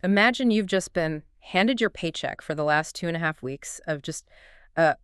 Imagine you've just been handed your paycheck for the last 2.5 weeks of just uh,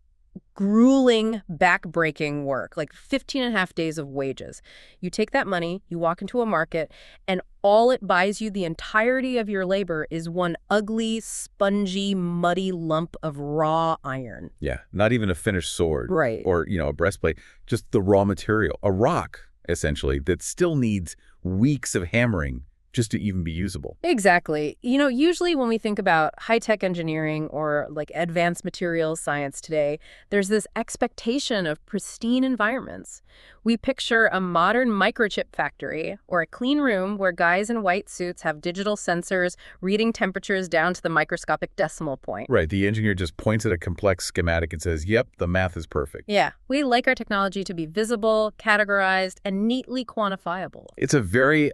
grueling, back-breaking work, like 15 and a half days of wages. You take that money, you walk into a market, and all it buys you, the entirety of your labor, is one ugly, spongy, muddy lump of raw iron. Yeah, not even a finished sword Right. or, a breastplate, just the raw material, a rock, essentially, that still needs weeks of hammering just to even be usable. Exactly. Usually when we think about high-tech engineering or like advanced materials science today, there's this expectation of pristine environments. We picture a modern microchip factory or a clean room where guys in white suits have digital sensors reading temperatures down to the microscopic decimal point. Right, the engineer just points at a complex schematic and says, yep, the math is perfect. Yeah, we like our technology to be visible, categorized, and neatly quantifiable. It's a very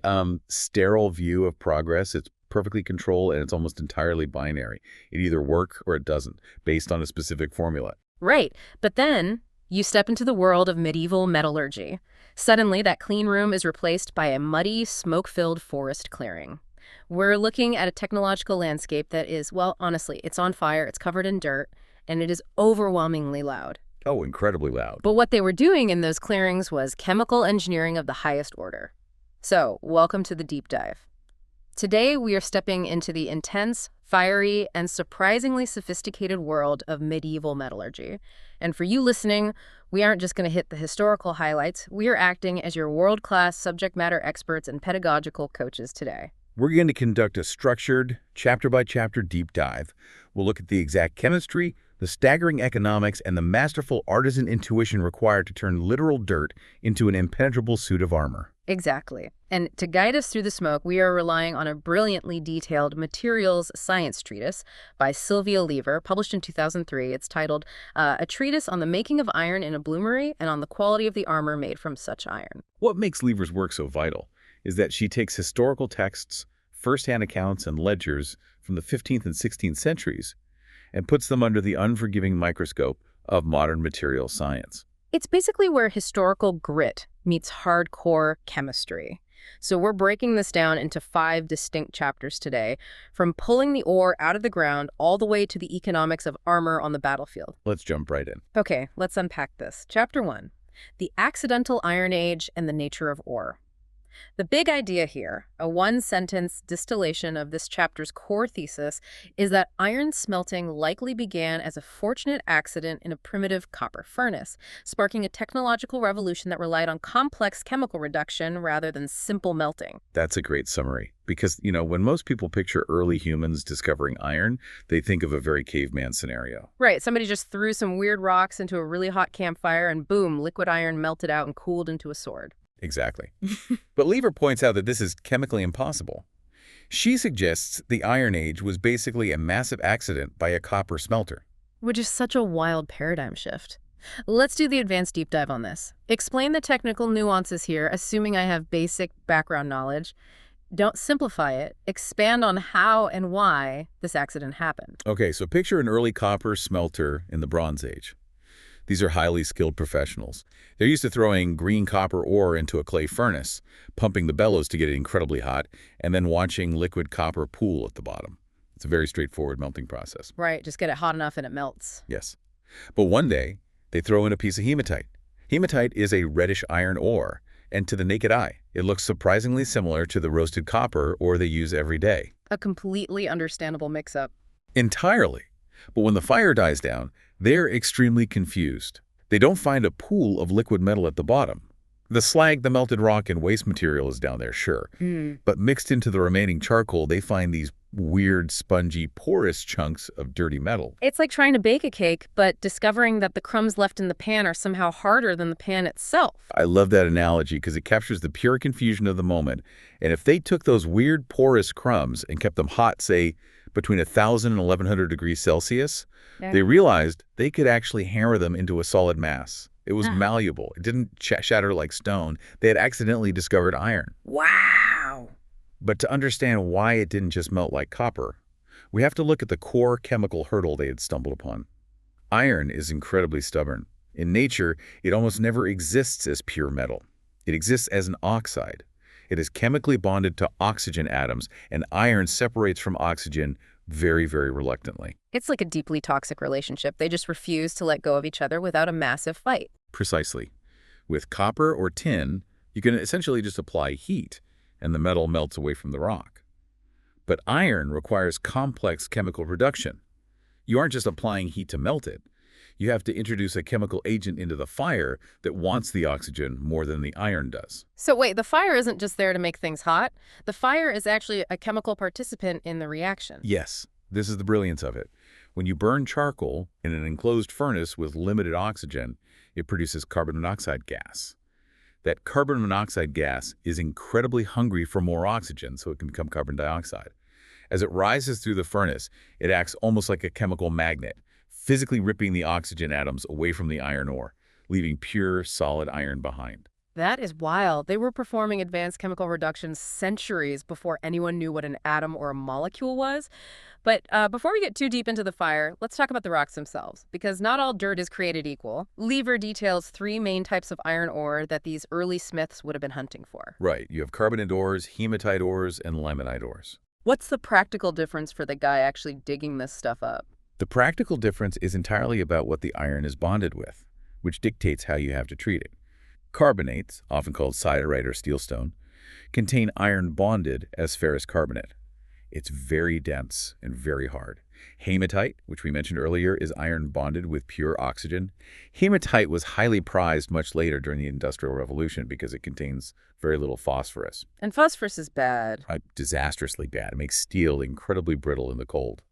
sterile view of progress. It's perfectly controlled, and it's almost entirely binary. It either works or it doesn't, based on a specific formula. Right. But then you step into the world of medieval metallurgy. Suddenly, that clean room is replaced by a muddy, smoke-filled forest clearing. We're looking at a technological landscape that is, well, honestly, it's on fire, it's covered in dirt, and it is overwhelmingly loud. Oh, incredibly loud. But what they were doing in those clearings was chemical engineering of the highest order. So, welcome to the deep dive. Today, we are stepping into the intense, fiery, and surprisingly sophisticated world of medieval metallurgy. And for you listening, we aren't just going to hit the historical highlights. We are acting as your world-class subject matter experts and pedagogical coaches today. We're going to conduct a structured, chapter-by-chapter deep dive. We'll look at the exact chemistry, the staggering economics, and the masterful artisan intuition required to turn literal dirt into an impenetrable suit of armor. Exactly. And to guide us through the smoke, we are relying on a brilliantly detailed materials science treatise by Sylvia Lever, published in 2003. It's titled A Treatise on the Making of Iron in a Bloomery and on the Quality of the Armor Made from Such Iron. What makes Lever's work so vital is that she takes historical texts, first-hand accounts, and ledgers from the 15th and 16th centuries and puts them under the unforgiving microscope of modern material science. It's basically where historical grit meets hardcore chemistry. So we're breaking this down into 5 distinct chapters today, from pulling the ore out of the ground all the way to the economics of armor on the battlefield. Let's jump right in. Okay, let's unpack this. Chapter 1, the accidental Iron Age and the nature of ore. The big idea here, a one-sentence distillation of this chapter's core thesis, is that iron smelting likely began as a fortunate accident in a primitive copper furnace, sparking a technological revolution that relied on complex chemical reduction rather than simple melting. That's a great summary. Because, when most people picture early humans discovering iron, they think of a very caveman scenario. Right, somebody just threw some weird rocks into a really hot campfire and boom, liquid iron melted out and cooled into a sword. Exactly. But Lever points out that this is chemically impossible. She suggests the Iron Age was basically a massive accident by a copper smelter. Which is such a wild paradigm shift. Let's do the advanced deep dive on this. Explain the technical nuances here, assuming I have basic background knowledge. Don't simplify it. Expand on how and why this accident happened. Okay, so picture an early copper smelter in the Bronze Age. These are highly skilled professionals. They're used to throwing green copper ore into a clay furnace, pumping the bellows to get it incredibly hot, and then watching liquid copper pool at the bottom. It's a very straightforward melting process. Right, just get it hot enough and it melts. Yes. But one day, they throw in a piece of hematite. Hematite is a reddish iron ore, and to the naked eye, it looks surprisingly similar to the roasted copper ore they use every day. A completely understandable mix-up. Entirely. But when the fire dies down, they're extremely confused. They don't find a pool of liquid metal at the bottom. The slag, the melted rock, and waste material is down there, sure. But mixed into the remaining charcoal, they find these weird, spongy, porous chunks of dirty metal. It's like trying to bake a cake, but discovering that the crumbs left in the pan are somehow harder than the pan itself. I love that analogy because it captures the pure confusion of the moment. And if they took those weird, porous crumbs and kept them hot, say, between 1,000 and 1,100 degrees Celsius, they realized they could actually hammer them into a solid mass. It was malleable. It didn't shatter like stone. They had accidentally discovered iron. Wow! But to understand why it didn't just melt like copper, we have to look at the core chemical hurdle they had stumbled upon. Iron is incredibly stubborn. In nature, it almost never exists as pure metal. It exists as an oxide. It is chemically bonded to oxygen atoms, and iron separates from oxygen very, very reluctantly. It's like a deeply toxic relationship. They just refuse to let go of each other without a massive fight. Precisely. With copper or tin, you can essentially just apply heat, and the metal melts away from the rock. But iron requires complex chemical reduction. You aren't just applying heat to melt it. You have to introduce a chemical agent into the fire that wants the oxygen more than the iron does. So wait, the fire isn't just there to make things hot. The fire is actually a chemical participant in the reaction. Yes, this is the brilliance of it. When you burn charcoal in an enclosed furnace with limited oxygen, it produces carbon monoxide gas. That carbon monoxide gas is incredibly hungry for more oxygen, so it can become carbon dioxide. As it rises through the furnace, it acts almost like a chemical magnet, physically ripping the oxygen atoms away from the iron ore, leaving pure, solid iron behind. That is wild. They were performing advanced chemical reductions centuries before anyone knew what an atom or a molecule was. But before we get too deep into the fire, let's talk about the rocks themselves, because not all dirt is created equal. Lever details 3 main types of iron ore that these early smiths would have been hunting for. Right. You have carbonate ores, hematite ores, and limonite ores. What's the practical difference for the guy actually digging this stuff up? The practical difference is entirely about what the iron is bonded with, which dictates how you have to treat it. Carbonates, often called siderite or steelstone, contain iron bonded as ferrous carbonate. It's very dense and very hard. Hematite, which we mentioned earlier, is iron bonded with pure oxygen. Hematite was highly prized much later during the Industrial Revolution because it contains very little phosphorus. And phosphorus is bad. Disastrously bad. It makes steel incredibly brittle in the cold.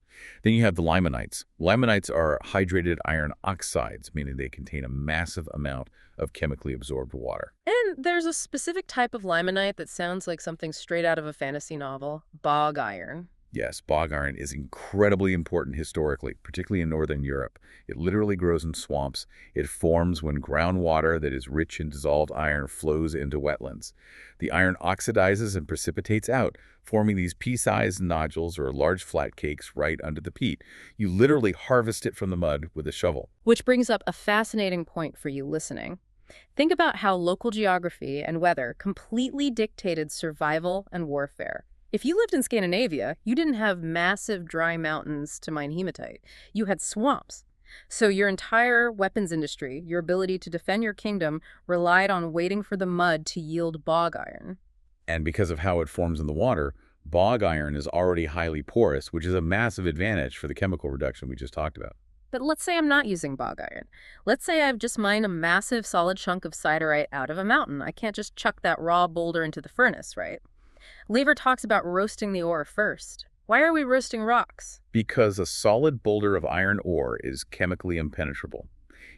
Then you have the limonites. Limonites are hydrated iron oxides, meaning they contain a massive amount of chemically absorbed water. And there's a specific type of limonite that sounds like something straight out of a fantasy novel, bog iron. Yes, bog iron is incredibly important historically, particularly in northern Europe. It literally grows in swamps. It forms when groundwater that is rich in dissolved iron flows into wetlands. The iron oxidizes and precipitates out, forming these pea-sized nodules or large flat cakes right under the peat. You literally harvest it from the mud with a shovel. Which brings up a fascinating point for you listening. Think about how local geography and weather completely dictated survival and warfare. If you lived in Scandinavia, you didn't have massive dry mountains to mine hematite. You had swamps. So your entire weapons industry, your ability to defend your kingdom, relied on waiting for the mud to yield bog iron. And because of how it forms in the water, bog iron is already highly porous, which is a massive advantage for the chemical reduction we just talked about. But let's say I'm not using bog iron. Let's say I've just mined a massive solid chunk of siderite out of a mountain. I can't just chuck that raw boulder into the furnace, right? Lever talks about roasting the ore first. Why are we roasting rocks? Because a solid boulder of iron ore is chemically impenetrable.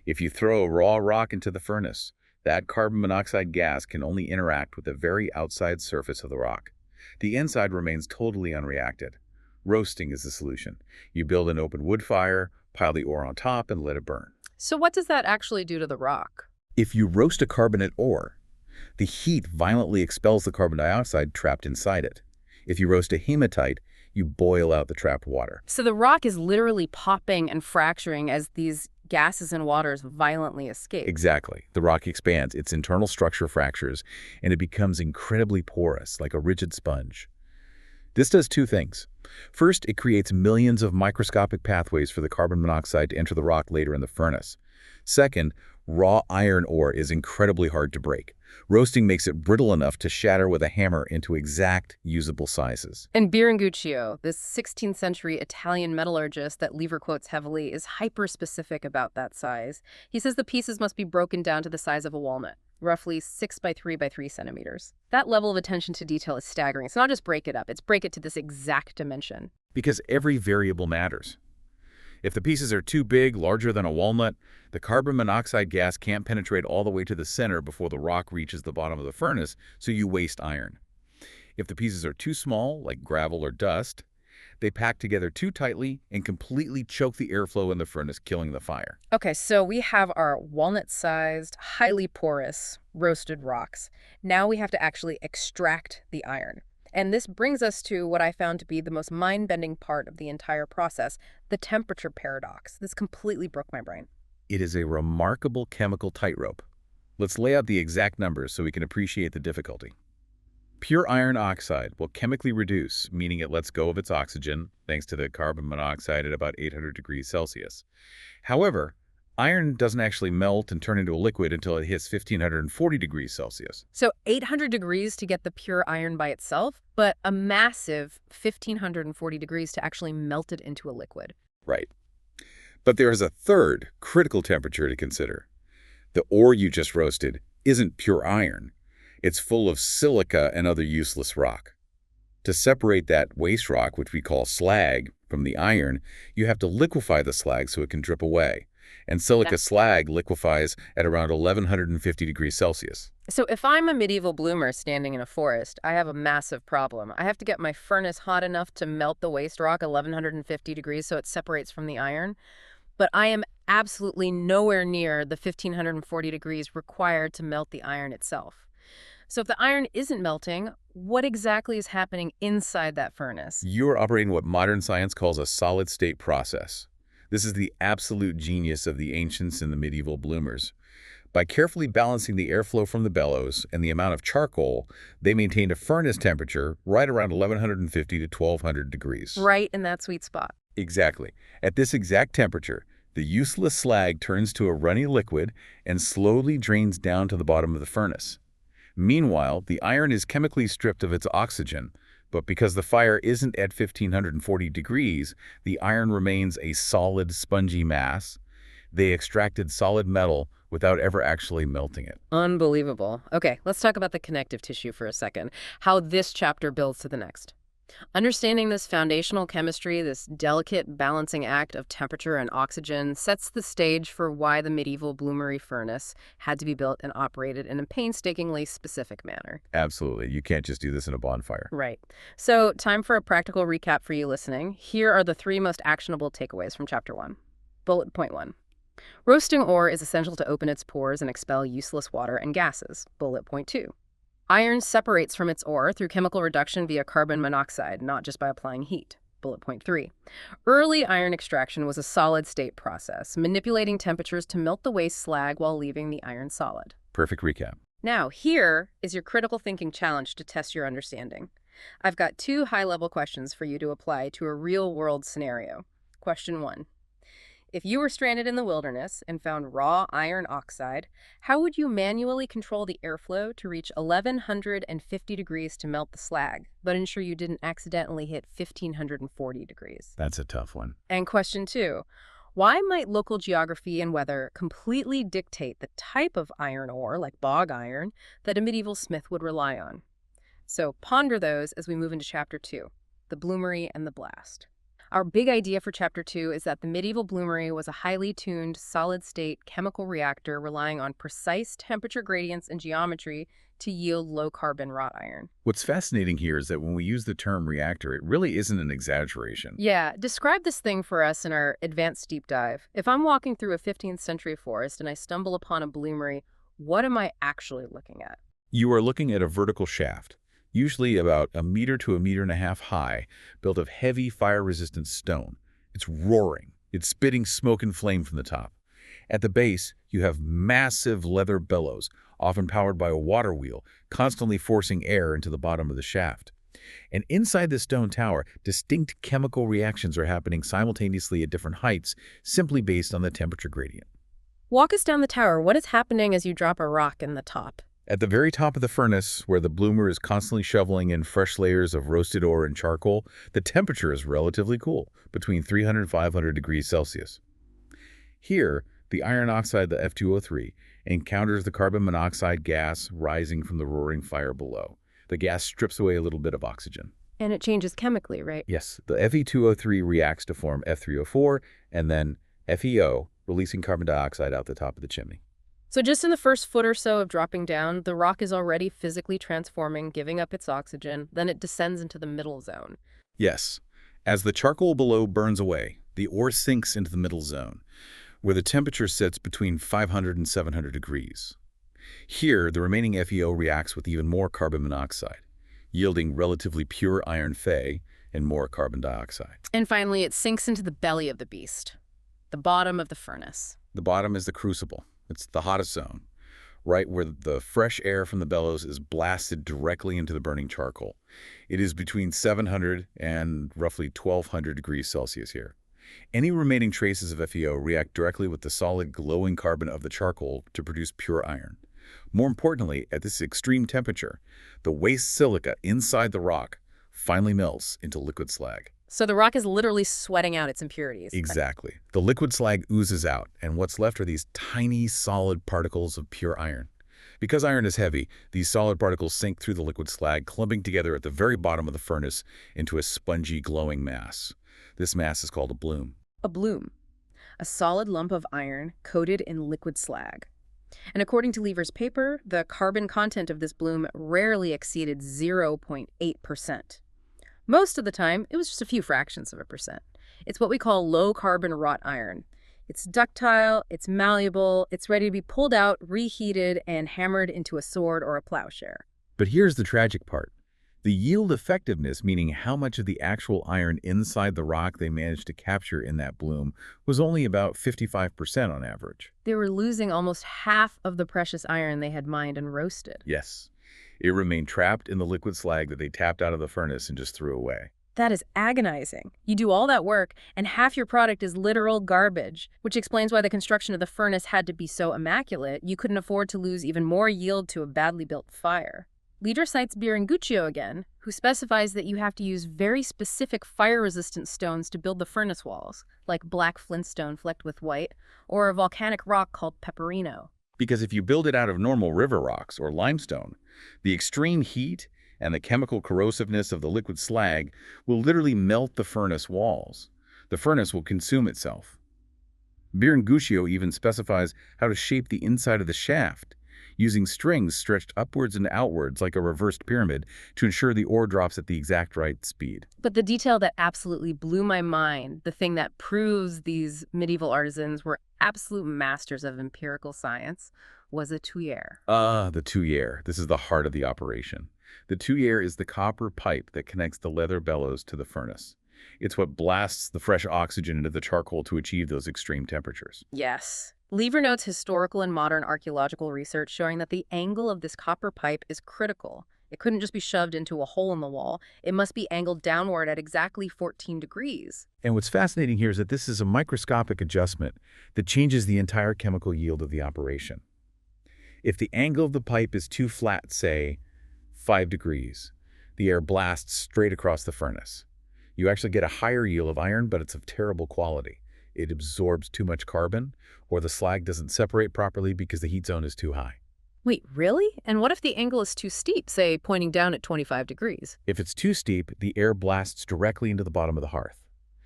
If you throw a raw rock into the furnace, that carbon monoxide gas can only interact with the very outside surface of the rock. The inside remains totally unreacted. Roasting is the solution. You build an open wood fire, pile the ore on top, and let it burn. So what does that actually do to the rock? If you roast a carbonate ore, the heat violently expels the carbon dioxide trapped inside it. If you roast a hematite, you boil out the trapped water. So the rock is literally popping and fracturing as these gases and waters violently escape. Exactly. The rock expands, its internal structure fractures, and it becomes incredibly porous, like a rigid sponge. This does 2 things. First, it creates millions of microscopic pathways for the carbon monoxide to enter the rock later in the furnace. Second, raw iron ore is incredibly hard to break. Roasting makes it brittle enough to shatter with a hammer into exact, usable sizes. And Biringuccio, this 16th century Italian metallurgist that Lever quotes heavily, is hyper-specific about that size. He says the pieces must be broken down to the size of a walnut, roughly 6 by 3 by 3 centimeters. That level of attention to detail is staggering. It's not just break it up, it's break it to this exact dimension. Because every variable matters. If the pieces are too big, larger than a walnut, the carbon monoxide gas can't penetrate all the way to the center before the rock reaches the bottom of the furnace, so you waste iron. If the pieces are too small, like gravel or dust, they pack together too tightly and completely choke the airflow in the furnace, killing the fire. Okay, so we have our walnut-sized, highly porous, roasted rocks. Now we have to actually extract the iron. And this brings us to what I found to be the most mind-bending part of the entire process, the temperature paradox. This completely broke my brain. It is a remarkable chemical tightrope. Let's lay out the exact numbers so we can appreciate the difficulty. Pure iron oxide will chemically reduce, meaning it lets go of its oxygen, thanks to the carbon monoxide at about 800 degrees Celsius. However, iron doesn't actually melt and turn into a liquid until it hits 1540 degrees Celsius. So 800 degrees to get the pure iron by itself, but a massive 1540 degrees to actually melt it into a liquid. Right. But there is a third critical temperature to consider. The ore you just roasted isn't pure iron. It's full of silica and other useless rock. To separate that waste rock, which we call slag, from the iron, you have to liquefy the slag so it can drip away. And silica slag liquefies at around 1150 degrees Celsius. So if I'm a medieval bloomer standing in a forest, I have a massive problem. I have to get my furnace hot enough to melt the waste rock 1150 degrees so it separates from the iron. But I am absolutely nowhere near the 1540 degrees required to melt the iron itself. So if the iron isn't melting, what exactly is happening inside that furnace? You're operating what modern science calls a solid-state process. This is the absolute genius of the ancients and the medieval bloomers. By carefully balancing the airflow from the bellows and the amount of charcoal, they maintained a furnace temperature right around 1150 to 1200 degrees. Right in that sweet spot. Exactly. At this exact temperature, the useless slag turns to a runny liquid and slowly drains down to the bottom of the furnace. Meanwhile, the iron is chemically stripped of its oxygen, but because the fire isn't at 1540 degrees, the iron remains a solid, spongy mass. They extracted solid metal without ever actually melting it. Unbelievable. Okay, let's talk about the connective tissue for a second, how this chapter builds to the next. Understanding this foundational chemistry, this delicate balancing act of temperature and oxygen, sets the stage for why the medieval bloomery furnace had to be built and operated in a painstakingly specific manner. Absolutely. You can't just do this in a bonfire. Right. So, time for a practical recap for you listening. Here are the 3 most actionable takeaways from Chapter 1. Bullet point 1. Roasting ore is essential to open its pores and expel useless water and gases. Bullet point 2. Iron separates from its ore through chemical reduction via carbon monoxide, not just by applying heat. Bullet point 3. Early iron extraction was a solid-state process, manipulating temperatures to melt the waste slag while leaving the iron solid. Perfect recap. Now, here is your critical thinking challenge to test your understanding. I've got 2 high-level questions for you to apply to a real-world scenario. Question 1. If you were stranded in the wilderness and found raw iron oxide, how would you manually control the airflow to reach 1150 degrees to melt the slag, but ensure you didn't accidentally hit 1540 degrees? That's a tough one. And question 2, why might local geography and weather completely dictate the type of iron ore, like bog iron, that a medieval smith would rely on? So ponder those as we move into Chapter 2, the bloomery and the blast. Our big idea for Chapter 2 is that the medieval bloomery was a highly tuned, solid-state chemical reactor relying on precise temperature gradients and geometry to yield low-carbon wrought iron. What's fascinating here is that when we use the term reactor, it really isn't an exaggeration. Yeah, describe this thing for us in our advanced deep dive. If I'm walking through a 15th century forest and I stumble upon a bloomery, what am I actually looking at? You are looking at a vertical shaft, usually about 1 meter to 1.5 meters high, built of heavy fire-resistant stone. It's roaring. It's spitting smoke and flame from the top. At the base, you have massive leather bellows, often powered by a water wheel, constantly forcing air into the bottom of the shaft. And inside the stone tower, distinct chemical reactions are happening simultaneously at different heights, simply based on the temperature gradient. Walk us down the tower. What is happening as you drop a rock in the top? At the very top of the furnace, where the bloomer is constantly shoveling in fresh layers of roasted ore and charcoal, the temperature is relatively cool, between 300 and 500 degrees Celsius. Here, the iron oxide, the F2O3, encounters the carbon monoxide gas rising from the roaring fire below. The gas strips away a little bit of oxygen. And it changes chemically, right? Yes, the Fe2O3 reacts to form F3O4 and then FeO, releasing carbon dioxide out the top of the chimney. So just in the first foot or so of dropping down, the rock is already physically transforming, giving up its oxygen. Then it descends into the middle zone. Yes. As the charcoal below burns away, the ore sinks into the middle zone, where the temperature sits between 500 and 700 degrees. Here, the remaining FeO reacts with even more carbon monoxide, yielding relatively pure iron Fe and more carbon dioxide. And finally, it sinks into the belly of the beast, the bottom of the furnace. The bottom is the crucible. It's the hottest zone. right where the fresh air from the bellows is blasted directly into the burning charcoal. It is between 700 and roughly 1200 degrees Celsius here. Any remaining traces of FeO react directly with the solid glowing carbon of the charcoal to produce pure iron. More importantly, at this extreme temperature, the waste silica inside the rock finally melts into liquid slag. So the rock is literally sweating out its impurities. Exactly. The liquid slag oozes out, and what's left are these tiny, solid particles of pure iron. Because iron is heavy, these solid particles sink through the liquid slag, clumping together at the very bottom of the furnace into a spongy, glowing mass. This mass is called a bloom. A bloom, a solid lump of iron coated in liquid slag. And according to Lever's paper, the carbon content of this bloom rarely exceeded 0.8%. Most of the time, it was just a few fractions of a percent. It's what we call low-carbon wrought iron. It's ductile, it's malleable, it's ready to be pulled out, reheated, and hammered into a sword or a plowshare. But here's the tragic part. The yield effectiveness, meaning how much of the actual iron inside the rock they managed to capture in that bloom, was only about 55% on average. They were losing almost half of the precious iron they had mined and roasted. Yes. It remained trapped in the liquid slag that they tapped out of the furnace and just threw away. That is agonizing. You do all that work, and half your product is literal garbage, which explains why the construction of the furnace had to be so immaculate. You couldn't afford to lose even more yield to a badly built fire. Leader cites Biringuccio again, who specifies that you have to use very specific fire-resistant stones to build the furnace walls, like black flintstone flecked with white, or a volcanic rock called peperino. Because if you build it out of normal river rocks or limestone, the extreme heat and the chemical corrosiveness of the liquid slag will literally melt the furnace walls. The furnace will consume itself. Biringuccio even specifies how to shape the inside of the shaft, using strings stretched upwards and outwards like a reversed pyramid to ensure the ore drops at the exact right speed. But the detail that absolutely blew my mind, the thing that proves these medieval artisans were absolute masters of empirical science, was a tuyere. The tuyere. This is the heart of the operation. The tuyere is the copper pipe that connects the leather bellows to the furnace. It's what blasts the fresh oxygen into the charcoal to achieve those extreme temperatures. Yes. Lever notes historical and modern archaeological research showing that the angle of this copper pipe is critical. It couldn't just be shoved into a hole in the wall. It must be angled downward at exactly 14 degrees. And what's fascinating here is that this is a microscopic adjustment that changes the entire chemical yield of the operation. If the angle of the pipe is too flat, say 5 degrees, the air blasts straight across the furnace. You actually get a higher yield of iron, but it's of terrible quality. It absorbs too much carbon, or the slag doesn't separate properly because the heat zone is too high. Wait, really? And what if the angle is too steep, say pointing down at 25 degrees? If it's too steep, the air blasts directly into the bottom of the hearth.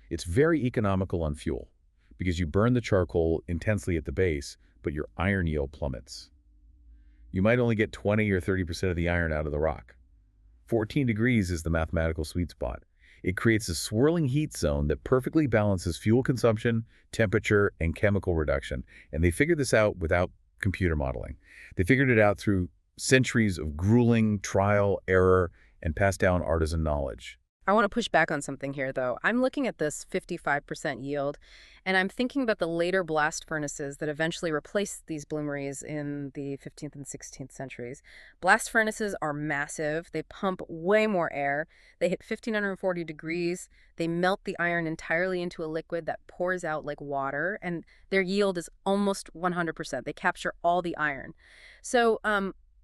It's very economical on fuel, because you burn the charcoal intensely at the base, but your iron yield plummets. You might only get 20 or 30% of the iron out of the rock. 14 degrees is the mathematical sweet spot. It creates a swirling heat zone that perfectly balances fuel consumption, temperature, and chemical reduction. And they figured this out without computer modeling. They figured it out through centuries of grueling trial, error, and passed down artisan knowledge. I want to push back on something here, though. I'm looking at this 55% yield, and I'm thinking about the later blast furnaces that eventually replaced these bloomeries in the 15th and 16th centuries. Blast furnaces are massive. They pump way more air. They hit 1,540 degrees. They melt the iron entirely into a liquid that pours out like water, and their yield is almost 100%. They capture all the iron. So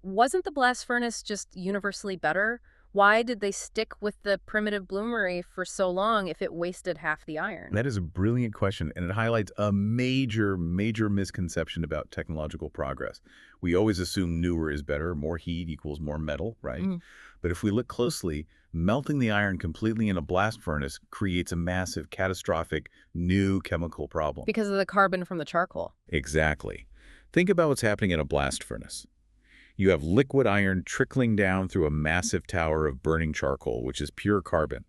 wasn't the blast furnace just universally better? Why did they stick with the primitive bloomery for so long if it wasted half the iron? That is a brilliant question, and it highlights a major misconception about technological progress. We always assume newer is better, more heat equals more metal, right? But if we look closely, melting the iron completely in a blast furnace creates a massive, catastrophic, new chemical problem. Because of the carbon from the charcoal. Exactly. Think about what's happening in a blast furnace. You have liquid iron trickling down through a massive tower of burning charcoal, which is pure carbon.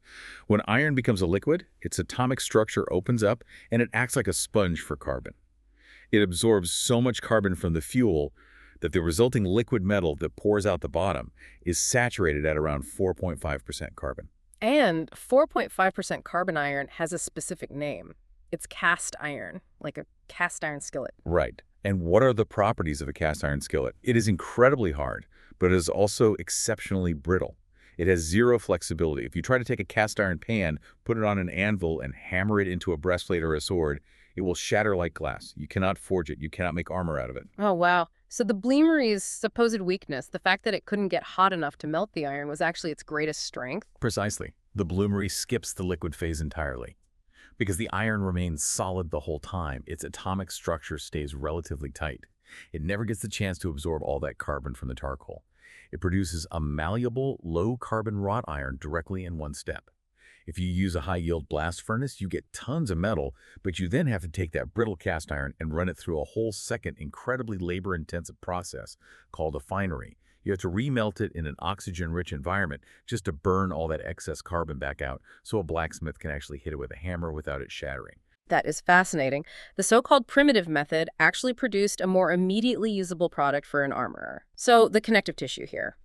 When iron becomes a liquid, its atomic structure opens up and it acts like a sponge for carbon. It absorbs so much carbon from the fuel that the resulting liquid metal that pours out the bottom is saturated at around 4.5% carbon. And 4.5% carbon iron has a specific name. It's cast iron, like a cast iron skillet. Right. And what are the properties of a cast iron skillet? It is incredibly hard, but it is also exceptionally brittle. It has zero flexibility. If you try to take a cast iron pan, put it on an anvil, and hammer it into a breastplate or a sword, it will shatter like glass. You cannot forge it. You cannot make armor out of it. Oh, wow. So the bloomery's supposed weakness, the fact that it couldn't get hot enough to melt the iron, was actually its greatest strength? Precisely. The bloomery skips the liquid phase entirely. Because the iron remains solid the whole time, its atomic structure stays relatively tight. It never gets the chance to absorb all that carbon from the charcoal. It produces a malleable, low-carbon wrought iron directly in one step. If you use a high-yield blast furnace, you get tons of metal, but you then have to take that brittle cast iron and run it through a whole second, incredibly labor-intensive process called a finery. You have to remelt it in an oxygen-rich environment just to burn all that excess carbon back out so a blacksmith can actually hit it with a hammer without it shattering. That is fascinating. The so-called primitive method actually produced a more immediately usable product for an armorer. So the connective tissue here.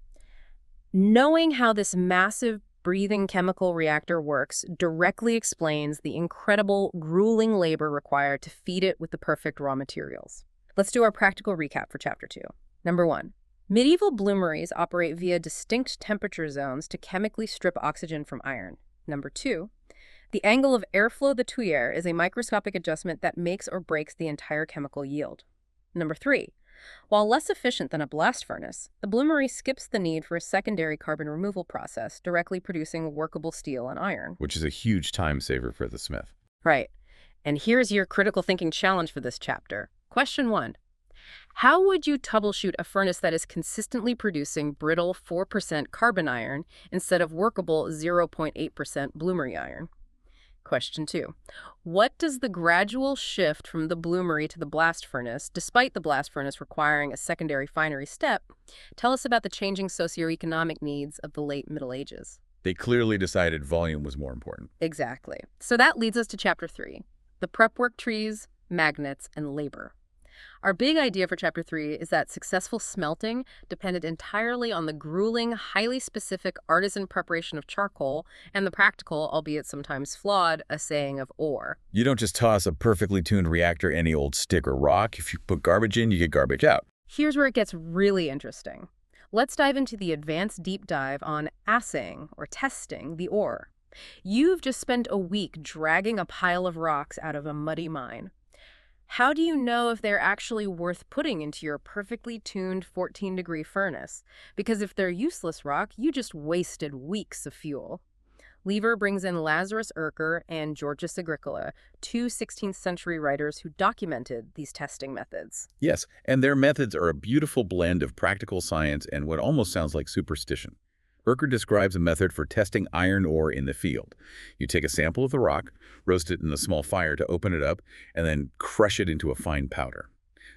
Knowing how this massive breathing chemical reactor works directly explains the incredible, grueling labor required to feed it with the perfect raw materials. Let's do our practical recap for Chapter 2. Number 1. Medieval bloomeries operate via distinct temperature zones to chemically strip oxygen from iron. Number 2. The angle of airflow the tuyere is a microscopic adjustment that makes or breaks the entire chemical yield. Number 3. While less efficient than a blast furnace, the bloomery skips the need for a secondary carbon removal process, directly producing workable steel and iron. Which is a huge time saver for the smith. Right. And here's your critical thinking challenge for this chapter. Question 1. How would you troubleshoot a furnace that is consistently producing brittle 4% carbon iron instead of workable 0.8% bloomery iron? Question 2. What does the gradual shift from the bloomery to the blast furnace, despite the blast furnace requiring a secondary finery step, tell us about the changing socioeconomic needs of the late Middle Ages? They clearly decided volume was more important. Exactly. So that leads us to Chapter 3, the prep work trees, magnets, and labor. Our big idea for Chapter 3 is that successful smelting depended entirely on the grueling, highly specific artisan preparation of charcoal and the practical, albeit sometimes flawed, assaying of ore. You don't just toss a perfectly tuned reactor any old stick or rock. If you put garbage in, you get garbage out. Here's where it gets really interesting. Let's dive into the advanced deep dive on assaying, or testing, the ore. You've just spent a week dragging a pile of rocks out of a muddy mine. How do you know if they're actually worth putting into your perfectly tuned 14-degree furnace? Because if they're useless rock, you just wasted weeks of fuel. Lever brings in Lazarus Erker and Georgius Agricola, two 16th century writers who documented these testing methods. Yes, and their methods are a beautiful blend of practical science and what almost sounds like superstition. Erker describes a method for testing iron ore in the field. You take a sample of the rock, roast it in a small fire to open it up, and then crush it into a fine powder.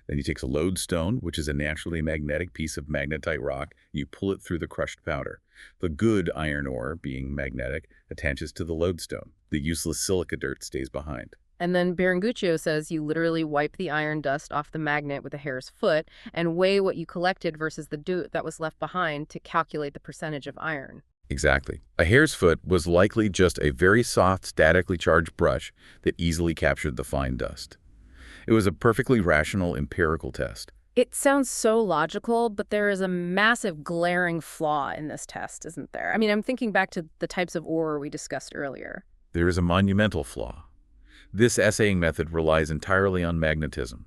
Then you take a lodestone, which is a naturally magnetic piece of magnetite rock, you pull it through the crushed powder. The good iron ore, being magnetic, attaches to the lodestone. The useless silica dirt stays behind. And then Berenguccio says you literally wipe the iron dust off the magnet with a hare's foot and weigh what you collected versus the dirt that was left behind to calculate the percentage of iron. Exactly. A hare's foot was likely just a very soft, statically charged brush that easily captured the fine dust. It was a perfectly rational, empirical test. It sounds so logical, but there is a massive glaring flaw in this test, isn't there? I mean, I'm thinking back to the types of ore we discussed earlier. There is a monumental flaw. This assaying method relies entirely on magnetism.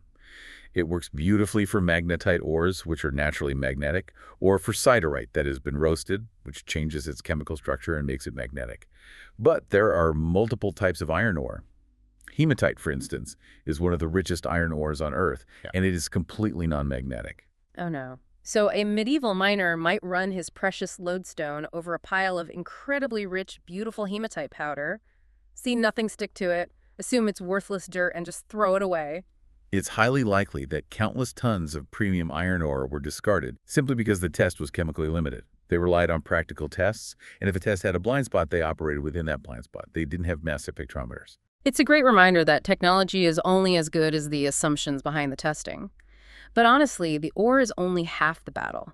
It works beautifully for magnetite ores, which are naturally magnetic, or for siderite that has been roasted, which changes its chemical structure and makes it magnetic. But there are multiple types of iron ore. Hematite, for instance, is one of the richest iron ores on Earth, and it is completely non-magnetic. Oh no. So a medieval miner might run his precious lodestone over a pile of incredibly rich, beautiful hematite powder, see nothing stick to it, assume it's worthless dirt, and just throw it away. It's highly likely that countless tons of premium iron ore were discarded simply because the test was chemically limited. They relied on practical tests, and if a test had a blind spot, they operated within that blind spot. They didn't have mass spectrometers. It's a great reminder that technology is only as good as the assumptions behind the testing. But honestly, the ore is only half the battle.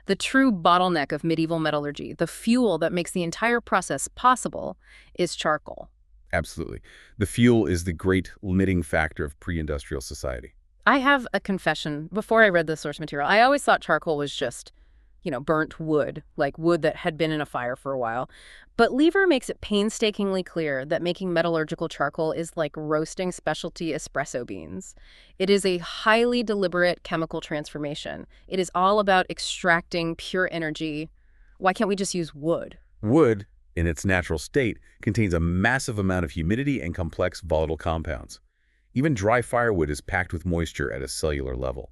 The true bottleneck of medieval metallurgy, the fuel that makes the entire process possible, is charcoal. Absolutely. The fuel is the great limiting factor of pre-industrial society. I have a confession. Before I read the source material, I always thought charcoal was just, burnt wood, like wood that had been in a fire for a while. But Lever makes it painstakingly clear that making metallurgical charcoal is like roasting specialty espresso beans. It is a highly deliberate chemical transformation. It is all about extracting pure energy. Why can't we just use wood? Wood, in its natural state, contains a massive amount of humidity and complex volatile compounds. Even dry firewood is packed with moisture at a cellular level.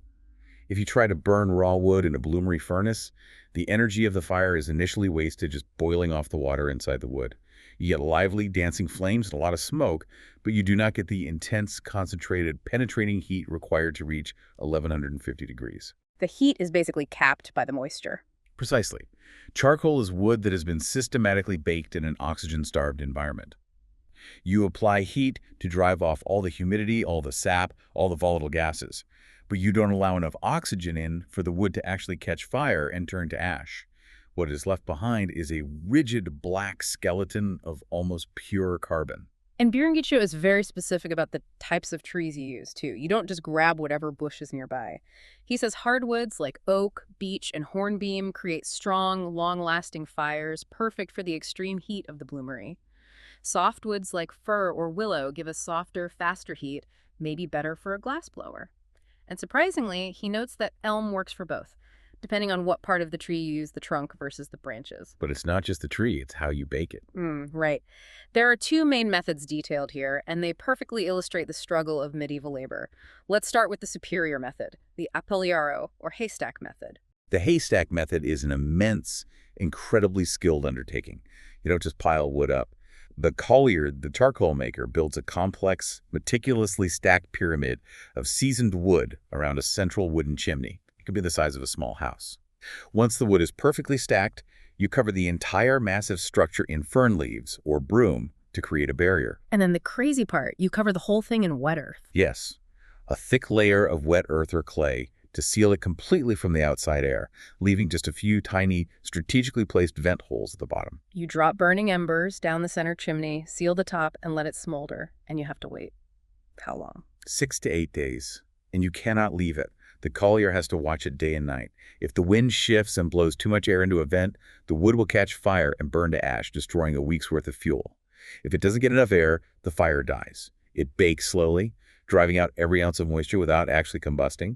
If you try to burn raw wood in a bloomery furnace, the energy of the fire is initially wasted just boiling off the water inside the wood. You get lively, dancing flames and a lot of smoke, but you do not get the intense, concentrated, penetrating heat required to reach 1150 degrees. The heat is basically capped by the moisture. Precisely. Charcoal is wood that has been systematically baked in an oxygen-starved environment. You apply heat to drive off all the humidity, all the sap, all the volatile gases. But you don't allow enough oxygen in for the wood to actually catch fire and turn to ash. What is left behind is a rigid black skeleton of almost pure carbon. And Birungicho is very specific about the types of trees you use, too. You don't just grab whatever bush is nearby. He says hardwoods like oak, beech, and hornbeam create strong, long-lasting fires, perfect for the extreme heat of the bloomery. Softwoods like fir or willow give a softer, faster heat, maybe better for a glassblower. And surprisingly, he notes that elm works for both, depending on what part of the tree you use, the trunk versus the branches. But it's not just the tree, it's how you bake it. Right. There are two main methods detailed here, and they perfectly illustrate the struggle of medieval labor. Let's start with the superior method, the apeliaro, or haystack method. The haystack method is an immense, incredibly skilled undertaking. You don't just pile wood up. The collier, the charcoal maker, builds a complex, meticulously stacked pyramid of seasoned wood around a central wooden chimney. It could be the size of a small house. Once the wood is perfectly stacked, you cover the entire massive structure in fern leaves, or broom, to create a barrier. And then the crazy part, you cover the whole thing in wet earth. Yes, a thick layer of wet earth or clay to seal it completely from the outside air, leaving just a few tiny, strategically placed vent holes at the bottom. You drop burning embers down the center chimney, seal the top, and let it smolder, and you have to wait. How long? 6 to 8 days, and you cannot leave it. The collier has to watch it day and night. If the wind shifts and blows too much air into a vent, the wood will catch fire and burn to ash, destroying a week's worth of fuel. If it doesn't get enough air, the fire dies. It bakes slowly, driving out every ounce of moisture without actually combusting.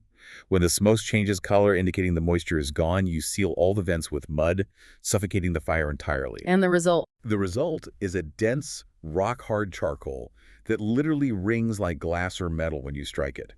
When the smoke changes color, indicating the moisture is gone, you seal all the vents with mud, suffocating the fire entirely. And the result? The result is a dense, rock-hard charcoal that literally rings like glass or metal when you strike it.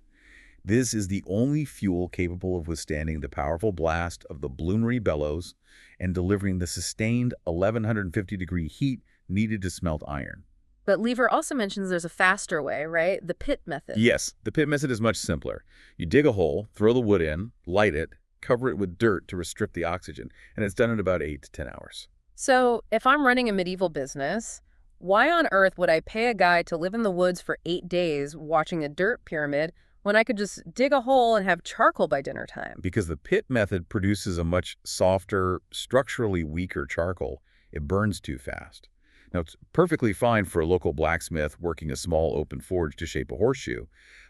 This is the only fuel capable of withstanding the powerful blast of the bloomery bellows and delivering the sustained 1150-degree heat needed to smelt iron. But Lever also mentions there's a faster way, right? The pit method. Yes, the pit method is much simpler. You dig a hole, throw the wood in, light it, cover it with dirt to restrict the oxygen, and it's done in about 8 to 10 hours. So if I'm running a medieval business, why on earth would I pay a guy to live in the woods for 8 days watching a dirt pyramid when I could just dig a hole and have charcoal by dinner time? Because the pit method produces a much softer, structurally weaker charcoal. It burns too fast. Now, it's perfectly fine for a local blacksmith working a small open forge to shape a horseshoe,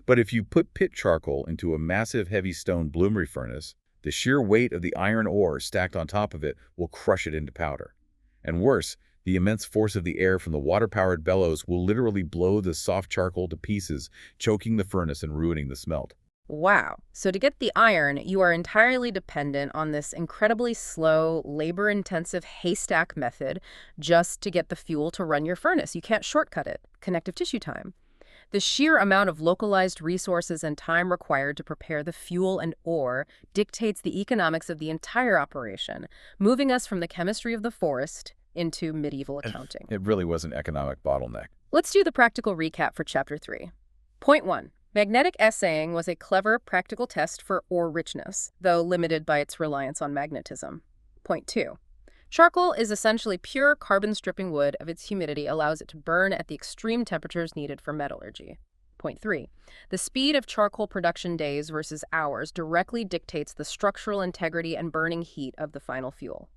but if you put pit charcoal into a massive heavy stone bloomery furnace, the sheer weight of the iron ore stacked on top of it will crush it into powder. And worse, the immense force of the air from the water-powered bellows will literally blow the soft charcoal to pieces, choking the furnace and ruining the smelt. Wow. So to get the iron, you are entirely dependent on this incredibly slow, labor-intensive haystack method just to get the fuel to run your furnace. You can't shortcut it. Connective tissue time. The sheer amount of localized resources and time required to prepare the fuel and ore dictates the economics of the entire operation, moving us from the chemistry of the forest into medieval accounting. It really was an economic bottleneck. Let's do the practical recap for Chapter 3. Point 1. Magnetic assaying was a clever practical test for ore richness, though limited by its reliance on magnetism. Point 2. Charcoal is essentially pure carbon-stripping wood of its humidity allows it to burn at the extreme temperatures needed for metallurgy. Point 3. The speed of charcoal production days versus hours directly dictates the structural integrity and burning heat of the final fuel.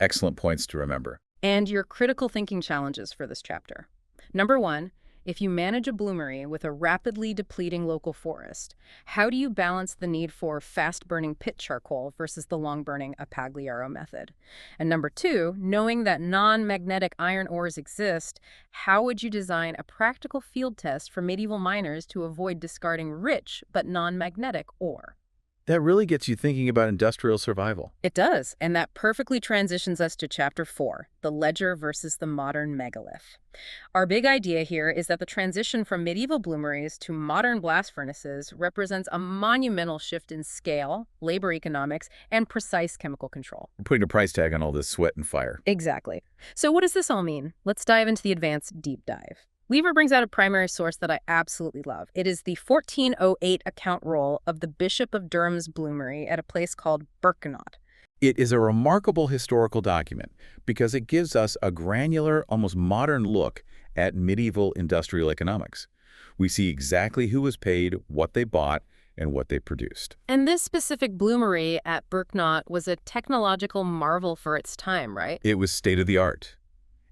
Excellent points to remember. And your critical thinking challenges for this chapter. Number 1. If you manage a bloomery with a rapidly depleting local forest, how do you balance the need for fast-burning pit charcoal versus the long-burning Apagliaro method? And number two, knowing that non-magnetic iron ores exist, how would you design a practical field test for medieval miners to avoid discarding rich but non-magnetic ore? That really gets you thinking about industrial survival. It does, and that perfectly transitions us to Chapter 4, the ledger versus the modern megalith. Our big idea here is that the transition from medieval bloomeries to modern blast furnaces represents a monumental shift in scale, labor economics, and precise chemical control. We're putting a price tag on all this sweat and fire. Exactly. So what does this all mean? Let's dive into the advanced deep dive. Lever brings out a primary source that I absolutely love. It is the 1408 account roll of the Bishop of Durham's bloomery at a place called Birkenau. It is a remarkable historical document because it gives us a granular, almost modern look at medieval industrial economics. We see exactly who was paid, what they bought, and what they produced. And this specific bloomery at Birkenau was a technological marvel for its time, right? It was state-of-the-art.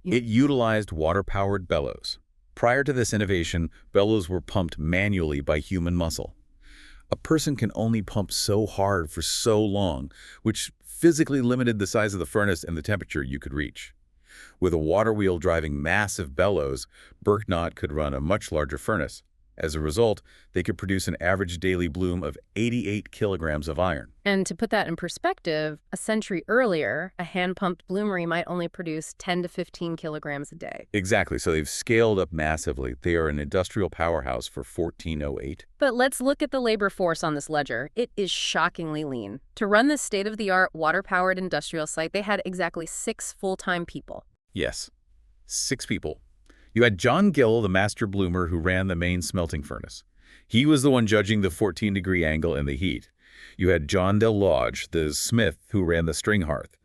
It utilized water-powered bellows. Prior to this innovation, bellows were pumped manually by human muscle. A person can only pump so hard for so long, which physically limited the size of the furnace and the temperature you could reach. With a water wheel driving massive bellows, Birkenau could run a much larger furnace. As a result, they could produce an average daily bloom of 88 kilograms of iron. And to put that in perspective, a century earlier, a hand-pumped bloomery might only produce 10 to 15 kilograms a day. Exactly, so they've scaled up massively. They are an industrial powerhouse for 1408. But let's look at the labor force on this ledger. It is shockingly lean. To run this state-of-the-art water-powered industrial site, they had exactly 6 full-time people. Yes, 6 people. You had John Gill, the master bloomer who ran the main smelting furnace. He was the one judging the 14-degree angle and the heat. You had John Del Lodge, the smith who ran the string hearth.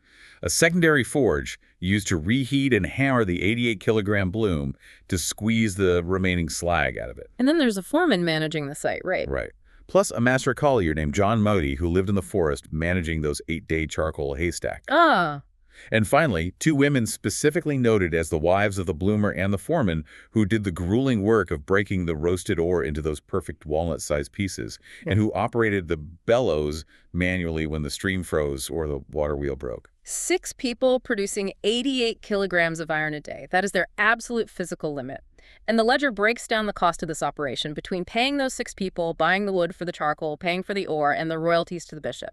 A secondary forge used to reheat and hammer the 88-kilogram bloom to squeeze the remaining slag out of it. And then there's a foreman managing the site, right? Right. Plus a master collier named John Modi who lived in the forest managing those 8-day charcoal haystacks. Ah. And finally, 2 women specifically noted as the wives of the bloomer and the foreman who did the grueling work of breaking the roasted ore into those perfect walnut-sized pieces and who operated the bellows manually when the stream froze or the water wheel broke. 6 people producing 88 kilograms of iron a day. That is their absolute physical limit. And the ledger breaks down the cost of this operation between paying those 6 people, buying the wood for the charcoal, paying for the ore, and the royalties to the bishop.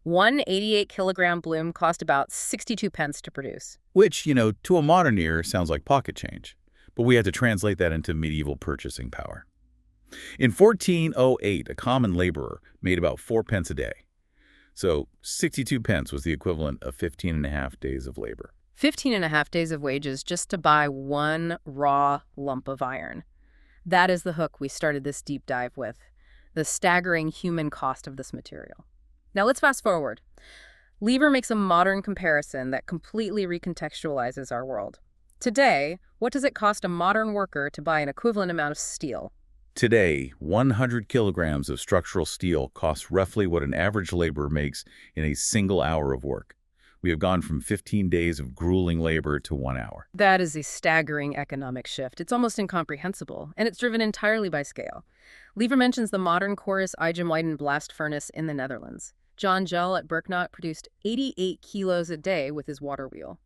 One 88-kilogram bloom cost about 62 pence to produce. Which, to a modern ear sounds like pocket change. But we had to translate that into medieval purchasing power. In 1408, a common laborer made about 4 pence a day. So 62 pence was the equivalent of 15 and a half days of labor. 15 and a half days of wages just to buy one raw lump of iron. That is the hook we started this deep dive with, the staggering human cost of this material. Now let's fast forward. Lever makes a modern comparison that completely recontextualizes our world. Today, what does it cost a modern worker to buy an equivalent amount of steel? Today, 100 kilograms of structural steel costs roughly what an average laborer makes in a single hour of work. We have gone from 15 days of grueling labor to 1 hour. That is a staggering economic shift. It's almost incomprehensible, and it's driven entirely by scale. Lever mentions the modern Corus Eigenweiden blast furnace in the Netherlands. John Gell at Birkenau produced 88 kilos a day with his water wheel.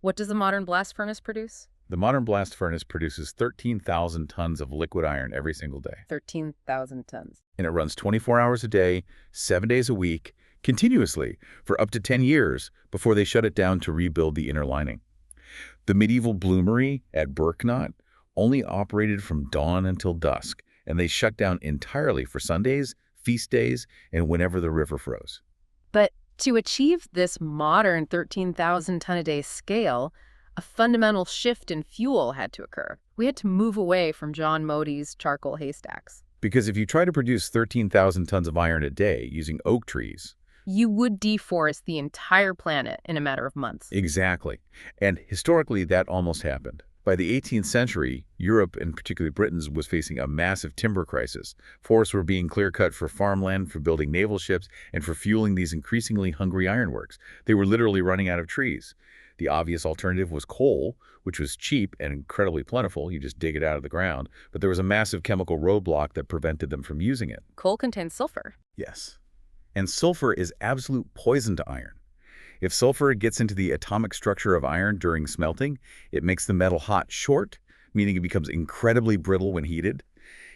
What does the modern blast furnace produce? The modern blast furnace produces 13,000 tons of liquid iron every single day. 13,000 tons. And it runs 24 hours a day, 7 days a week, continuously for up to 10 years before they shut it down to rebuild the inner lining. The medieval bloomery at Birkenau only operated from dawn until dusk, and they shut down entirely for Sundays, feast days, and whenever the river froze. But to achieve this modern 13,000-ton-a-day scale, a fundamental shift in fuel had to occur. We had to move away from John Modi's charcoal haystacks. Because if you try to produce 13,000 tons of iron a day using oak trees, you would deforest the entire planet in a matter of months. Exactly. And historically, that almost happened. By the 18th century, Europe, and particularly Britain, was facing a massive timber crisis. Forests were being clear-cut for farmland, for building naval ships, and for fueling these increasingly hungry ironworks. They were literally running out of trees. The obvious alternative was coal, which was cheap and incredibly plentiful. You just dig it out of the ground. But there was a massive chemical roadblock that prevented them from using it. Coal contains sulfur. Yes. And sulfur is absolute poison to iron. If sulfur gets into the atomic structure of iron during smelting, it makes the metal hot short, meaning it becomes incredibly brittle when heated.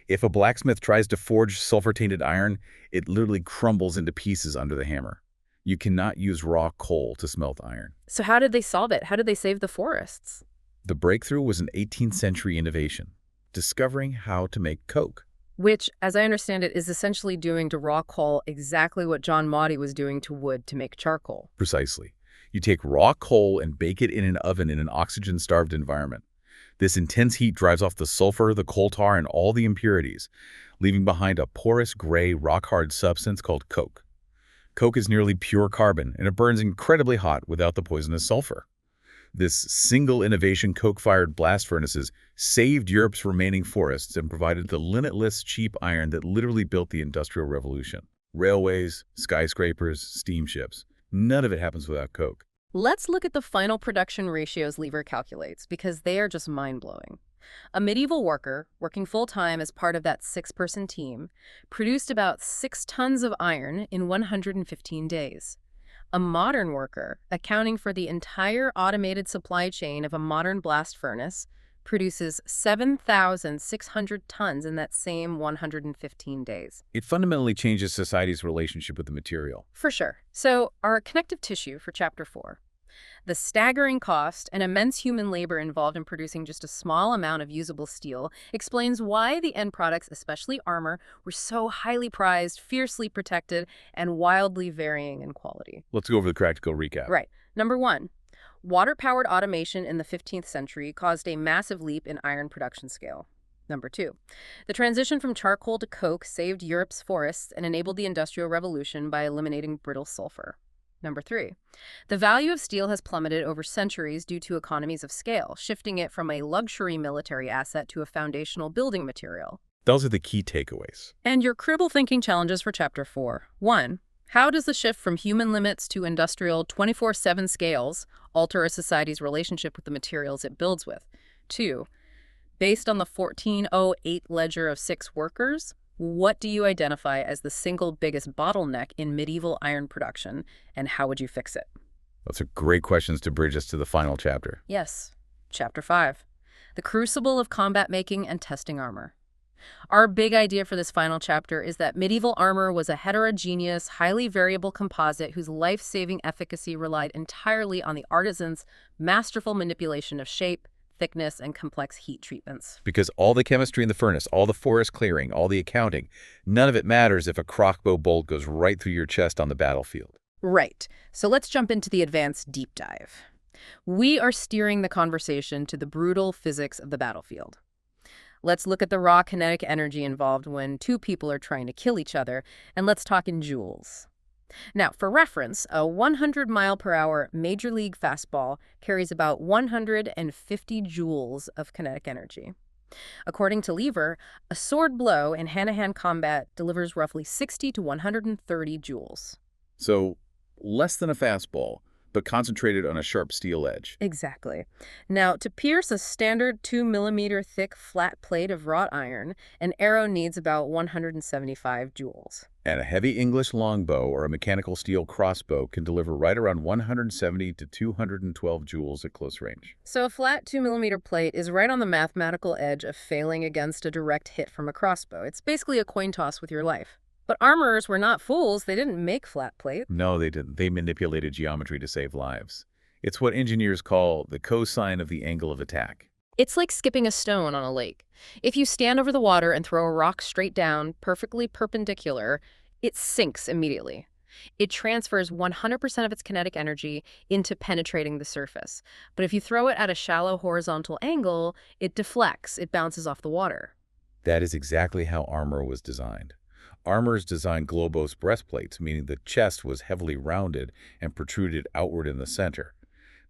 If a blacksmith tries to forge sulfur-tainted iron, it literally crumbles into pieces under the hammer. You cannot use raw coal to smelt iron. So how did they solve it? How did they save the forests? The breakthrough was an 18th century innovation, discovering how to make coke. Which, as I understand it, is essentially doing to raw coal exactly what John Motti was doing to wood to make charcoal. Precisely. You take raw coal and bake it in an oven in an oxygen-starved environment. This intense heat drives off the sulfur, the coal tar, and all the impurities, leaving behind a porous, gray, rock-hard substance called coke. Coke is nearly pure carbon, and it burns incredibly hot without the poisonous sulfur. This single innovation, coke-fired blast furnaces, saved Europe's remaining forests and provided the limitless, cheap iron that literally built the Industrial Revolution. Railways, skyscrapers, steamships. None of it happens without coke. Let's look at the final production ratios Lever calculates, because they are just mind-blowing. A medieval worker, working full-time as part of that 6-person team, produced about 6 tons of iron in 115 days. A modern worker, accounting for the entire automated supply chain of a modern blast furnace, produces 7,600 tons in that same 115 days. It fundamentally changes society's relationship with the material. For sure. So, our connective tissue for Chapter 4. The staggering cost and immense human labor involved in producing just a small amount of usable steel explains why the end products, especially armor, were so highly prized, fiercely protected, and wildly varying in quality. Let's go over the practical recap. Right. Number 1. Water-powered automation in the 15th century caused a massive leap in iron production scale. Number 2. The transition from charcoal to coke saved Europe's forests and enabled the Industrial Revolution by eliminating brittle sulfur. Number 3. The value of steel has plummeted over centuries due to economies of scale, shifting it from a luxury military asset to a foundational building material. Those are the key takeaways. And your critical thinking challenges for Chapter 4. 1. How does the shift from human limits to industrial 24/7 scales alter a society's relationship with the materials it builds with? 2. Based on the 1408 ledger of 6 workers, what do you identify as the single biggest bottleneck in medieval iron production, and how would you fix it? Those are great questions to bridge us to the final chapter. Yes. Chapter 5. The crucible of combat making and testing armor. Our big idea for this final chapter is that medieval armor was a heterogeneous, highly variable composite whose life-saving efficacy relied entirely on the artisan's masterful manipulation of shape, thickness, and complex heat treatments. Because all the chemistry in the furnace, all the forest clearing, all the accounting, none of it matters if a crossbow bolt goes right through your chest on the battlefield. Right. So let's jump into the advanced deep dive. We are steering the conversation to the brutal physics of the battlefield. Let's look at the raw kinetic energy involved when 2 people are trying to kill each other, and let's talk in joules. Now, for reference, a 100-mile-per-hour Major League fastball carries about 150 joules of kinetic energy. According to Lever, a sword blow in hand-to-hand combat delivers roughly 60 to 130 joules. So, less than a fastball, but concentrated on a sharp steel edge. Exactly. Now, to pierce a standard 2-millimeter thick flat plate of wrought iron, an arrow needs about 175 joules. And a heavy English longbow or a mechanical steel crossbow can deliver right around 170 to 212 joules at close range. So a flat 2-millimeter plate is right on the mathematical edge of failing against a direct hit from a crossbow. It's basically a coin toss with your life. But armorers were not fools. They didn't make flat plates. No, they didn't. They manipulated geometry to save lives. It's what engineers call the cosine of the angle of attack. It's like skipping a stone on a lake. If you stand over the water and throw a rock straight down, perfectly perpendicular, it sinks immediately. It transfers 100% of its kinetic energy into penetrating the surface. But if you throw it at a shallow horizontal angle, it deflects. It bounces off the water. That is exactly how armor was designed. Armorers designed globose breastplates, meaning the chest was heavily rounded and protruded outward in the center.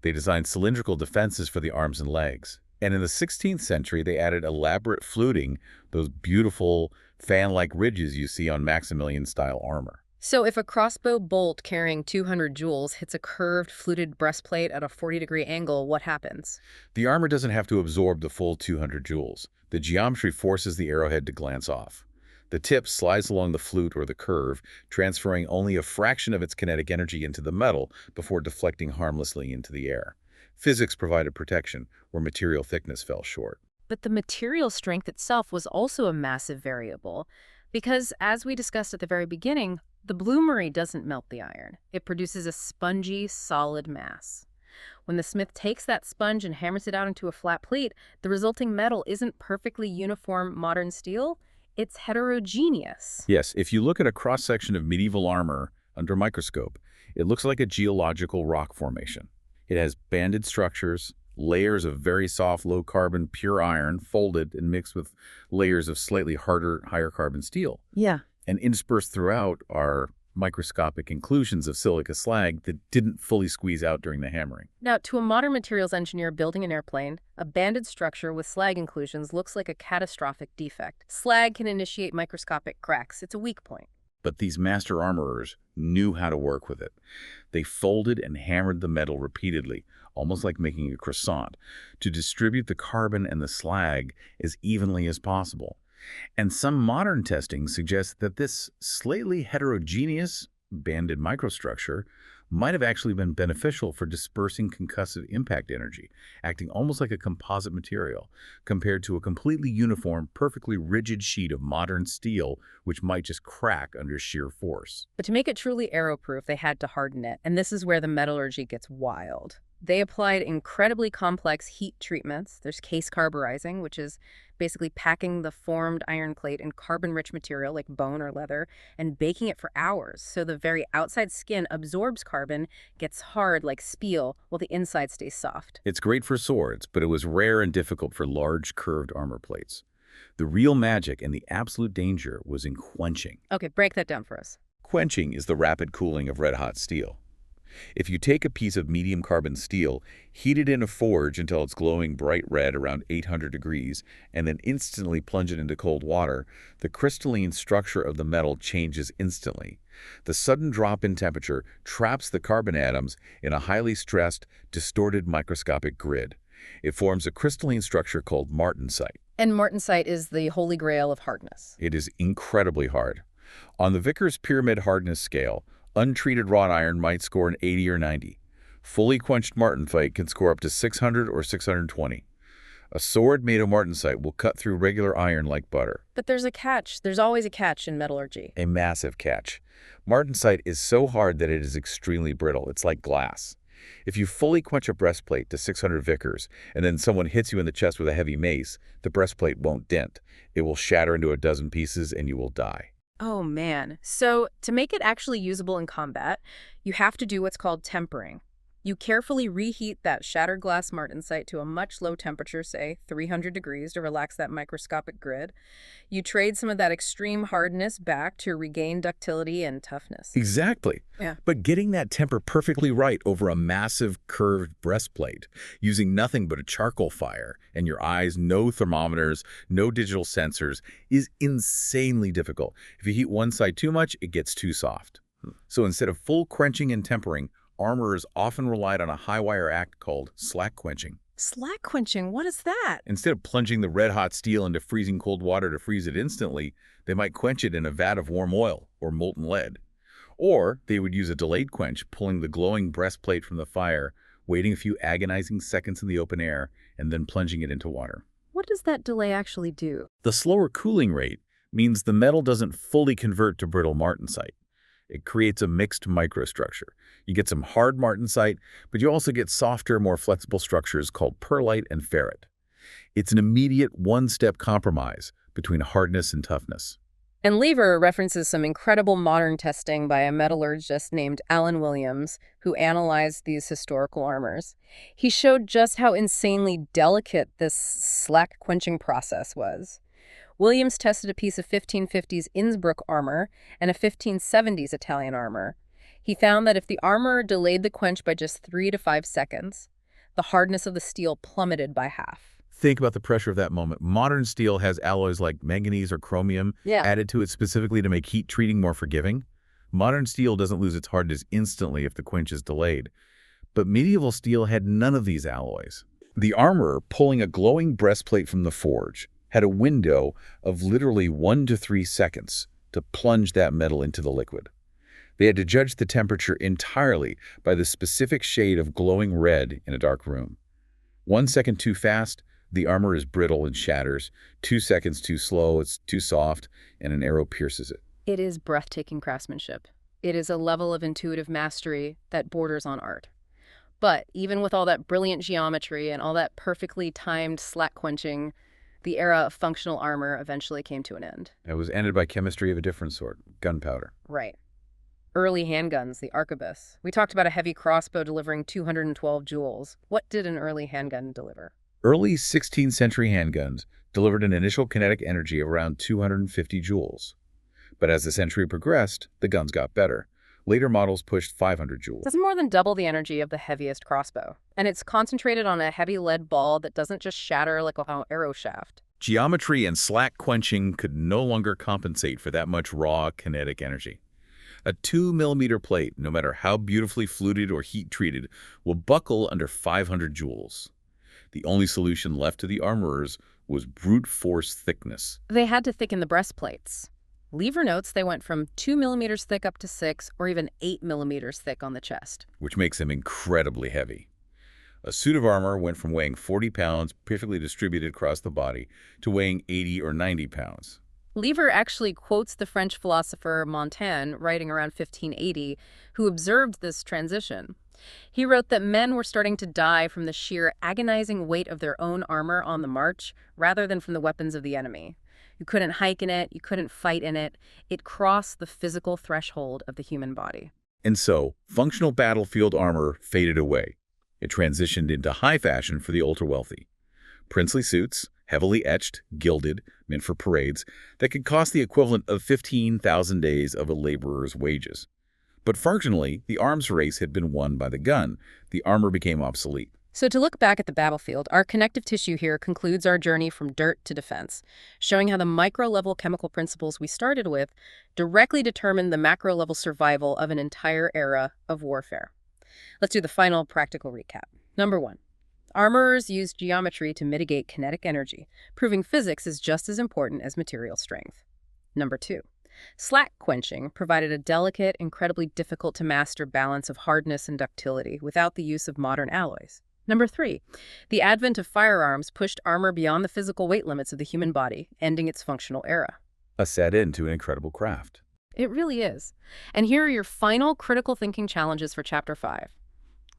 They designed cylindrical defenses for the arms and legs. And in the 16th century, they added elaborate fluting, those beautiful fan-like ridges you see on Maximilian-style armor. So if a crossbow bolt carrying 200 joules hits a curved, fluted breastplate at a 40-degree angle, what happens? The armor doesn't have to absorb the full 200 joules. The geometry forces the arrowhead to glance off. The tip slides along the flute or the curve, transferring only a fraction of its kinetic energy into the metal before deflecting harmlessly into the air. Physics provided protection where material thickness fell short. But the material strength itself was also a massive variable, because as we discussed at the very beginning, the bloomery doesn't melt the iron. It produces a spongy, solid mass. When the smith takes that sponge and hammers it out into a flat plate, the resulting metal isn't perfectly uniform modern steel. It's heterogeneous. Yes, if you look at a cross-section of medieval armor under a microscope, it looks like a geological rock formation. It has banded structures, layers of very soft, low-carbon, pure iron folded and mixed with layers of slightly harder, higher-carbon steel. Yeah. And interspersed throughout are microscopic inclusions of silica slag that didn't fully squeeze out during the hammering. Now, to a modern materials engineer building an airplane, a banded structure with slag inclusions looks like a catastrophic defect. Slag can initiate microscopic cracks. It's a weak point. But these master armorers knew how to work with it. They folded and hammered the metal repeatedly, almost like making a croissant, to distribute the carbon and the slag as evenly as possible. And some modern testing suggests that this slightly heterogeneous banded microstructure might have actually been beneficial for dispersing concussive impact energy, acting almost like a composite material, compared to a completely uniform, perfectly rigid sheet of modern steel, which might just crack under sheer force. But to make it truly aeroproof, they had to harden it, and this is where the metallurgy gets wild. They applied incredibly complex heat treatments. There's case carburizing, which is basically packing the formed iron plate in carbon-rich material like bone or leather and baking it for hours so the very outside skin absorbs carbon, gets hard like steel, while the inside stays soft. It's great for swords, but it was rare and difficult for large, curved armor plates. The real magic and the absolute danger was in quenching. Okay, break that down for us. Quenching is the rapid cooling of red-hot steel. If you take a piece of medium carbon steel, heat it in a forge until it's glowing bright red around 800 degrees, and then instantly plunge it into cold water, the crystalline structure of the metal changes instantly. The sudden drop in temperature traps the carbon atoms in a highly stressed, distorted microscopic grid. It forms a crystalline structure called martensite. And martensite is the holy grail of hardness. It is incredibly hard. On the Vickers Pyramid hardness scale, untreated wrought iron might score an 80 or 90. Fully quenched martensite can score up to 600 or 620. A sword made of martensite will cut through regular iron like butter. But there's a catch. There's always a catch in metallurgy. A massive catch. Martensite is so hard that it is extremely brittle. It's like glass. If you fully quench a breastplate to 600 Vickers and then someone hits you in the chest with a heavy mace, the breastplate won't dent. It will shatter into a dozen pieces and you will die. Oh man. So to make it actually usable in combat, you have to do what's called tempering. You carefully reheat that shattered glass martensite to a much low temperature, say 300 degrees, to relax that microscopic grid. You trade some of that extreme hardness back to regain ductility and toughness. Exactly. Yeah. But getting that temper perfectly right over a massive curved breastplate, using nothing but a charcoal fire, and your eyes, no thermometers, no digital sensors, is insanely difficult. If you heat one side too much, it gets too soft. So instead of full quenching and tempering, armorers often relied on a high-wire act called slack quenching. Slack quenching, what is that? Instead of plunging the red-hot steel into freezing cold water to freeze it instantly, they might quench it in a vat of warm oil or molten lead. Or they would use a delayed quench, pulling the glowing breastplate from the fire, waiting a few agonizing seconds in the open air, and then plunging it into water. What does that delay actually do? The slower cooling rate means the metal doesn't fully convert to brittle martensite. It creates a mixed microstructure. You get some hard martensite, but you also get softer, more flexible structures called perlite and ferrite. It's an immediate one-step compromise between hardness and toughness. And Lever references some incredible modern testing by a metallurgist named Alan Williams, who analyzed these historical armors. He showed just how insanely delicate this slack quenching process was. Williams tested a piece of 1550s Innsbruck armor and a 1570s Italian armor. He found that if the armorer delayed the quench by just 3 to 5 seconds, the hardness of the steel plummeted by half. Think about the pressure of that moment. Modern steel has alloys like manganese or chromium added to it specifically to make heat treating more forgiving. Modern steel doesn't lose its hardness instantly if the quench is delayed, but medieval steel had none of these alloys. The armorer, pulling a glowing breastplate from the forge, had a window of literally 1 to 3 seconds to plunge that metal into the liquid. They had to judge the temperature entirely by the specific shade of glowing red in a dark room. 1 second too fast, the armor is brittle and shatters. 2 seconds too slow, it's too soft, and an arrow pierces it. It is breathtaking craftsmanship. It is a level of intuitive mastery that borders on art. But even with all that brilliant geometry and all that perfectly timed slack quenching, the era of functional armor eventually came to an end. It was ended by chemistry of a different sort, gunpowder. Right. Early handguns, the arquebus. We talked about a heavy crossbow delivering 212 joules. What did an early handgun deliver? Early 16th century handguns delivered an initial kinetic energy of around 250 joules. But as the century progressed, the guns got better. Later models pushed 500 joules. That's more than double the energy of the heaviest crossbow. And it's concentrated on a heavy lead ball that doesn't just shatter like an arrow shaft. Geometry and slack quenching could no longer compensate for that much raw kinetic energy. A 2mm plate, no matter how beautifully fluted or heat-treated, will buckle under 500 joules. The only solution left to the armorers was brute force thickness. They had to thicken the breastplates. Lever notes they went from 2mm thick up to 6 or even 8mm thick on the chest. Which makes them incredibly heavy. A suit of armor went from weighing 40 pounds, perfectly distributed across the body, to weighing 80 or 90 pounds. Lever actually quotes the French philosopher Montaigne, writing around 1580, who observed this transition. He wrote that men were starting to die from the sheer agonizing weight of their own armor on the march, rather than from the weapons of the enemy. You couldn't hike in it, you couldn't fight in it. It crossed the physical threshold of the human body. And so, functional battlefield armor faded away. It transitioned into high fashion for the ultra-wealthy. Princely suits, heavily etched, gilded, meant for parades, that could cost the equivalent of 15,000 days of a laborer's wages. But functionally, the arms race had been won by the gun. The armor became obsolete. So to look back at the battlefield, our connective tissue here concludes our journey from dirt to defense, showing how the micro-level chemical principles we started with directly determined the macro-level survival of an entire era of warfare. Let's do the final practical recap. Number 1. Armorers used geometry to mitigate kinetic energy, proving physics is just as important as material strength. Number 2. Slack quenching provided a delicate, incredibly difficult to master balance of hardness and ductility without the use of modern alloys. Number 3, the advent of firearms pushed armor beyond the physical weight limits of the human body, ending its functional era. A set-in to an incredible craft. It really is. And here are your final critical thinking challenges for Chapter 5.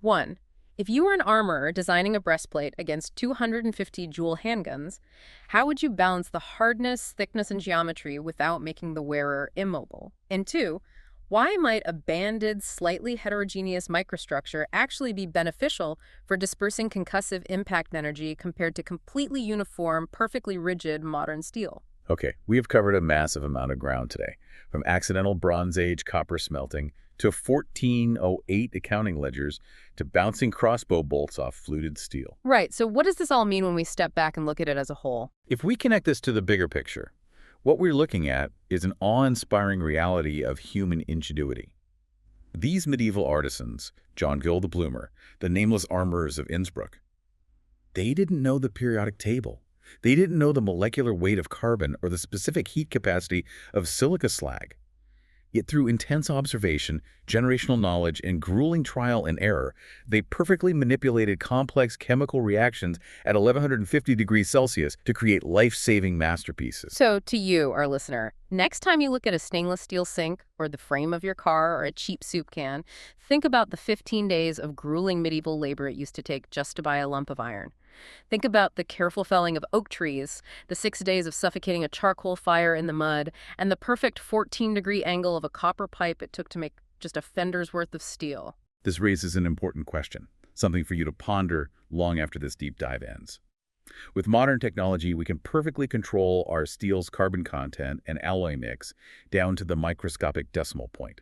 1. If you were an armorer designing a breastplate against 250 joule handguns, how would you balance the hardness, thickness, and geometry without making the wearer immobile? And 2, why might a banded, slightly heterogeneous microstructure actually be beneficial for dispersing concussive impact energy compared to completely uniform, perfectly rigid modern steel? Okay, we have covered a massive amount of ground today, from accidental Bronze Age copper smelting to 1408 accounting ledgers to bouncing crossbow bolts off fluted steel. Right, so what does this all mean when we step back and look at it as a whole? If we connect this to the bigger picture, what we're looking at is an awe-inspiring reality of human ingenuity. These medieval artisans, John Gill the Bloomer, the nameless armorers of Innsbruck, they didn't know the periodic table. They didn't know the molecular weight of carbon or the specific heat capacity of silica slag. Yet through intense observation, generational knowledge, and grueling trial and error, they perfectly manipulated complex chemical reactions at 1150 degrees Celsius to create life-saving masterpieces. So to you, our listener, next time you look at a stainless steel sink or the frame of your car or a cheap soup can, think about the 15 days of grueling medieval labor it used to take just to buy a lump of iron. Think about the careful felling of oak trees, the 6 days of suffocating a charcoal fire in the mud, and the perfect 14-degree angle of a copper pipe it took to make just a fender's worth of steel. This raises an important question, something for you to ponder long after this deep dive ends. With modern technology, we can perfectly control our steel's carbon content and alloy mix down to the microscopic decimal point.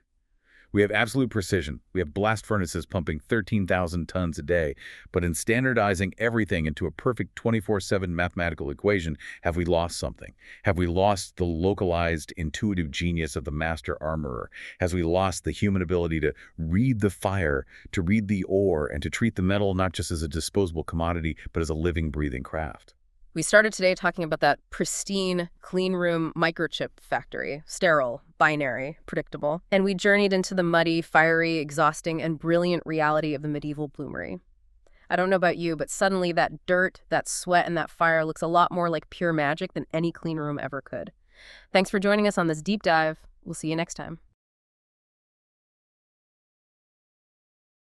We have absolute precision. We have blast furnaces pumping 13,000 tons a day. But in standardizing everything into a perfect 24/7 mathematical equation, have we lost something? Have we lost the localized, intuitive genius of the master armorer? Has we lost the human ability to read the fire, to read the ore, and to treat the metal not just as a disposable commodity, but as a living, breathing craft? We started today talking about that pristine, clean room microchip factory, sterile, binary, predictable. And we journeyed into the muddy, fiery, exhausting, and brilliant reality of the medieval bloomery. I don't know about you, but suddenly that dirt, that sweat, and that fire looks a lot more like pure magic than any clean room ever could. Thanks for joining us on this deep dive. We'll see you next time.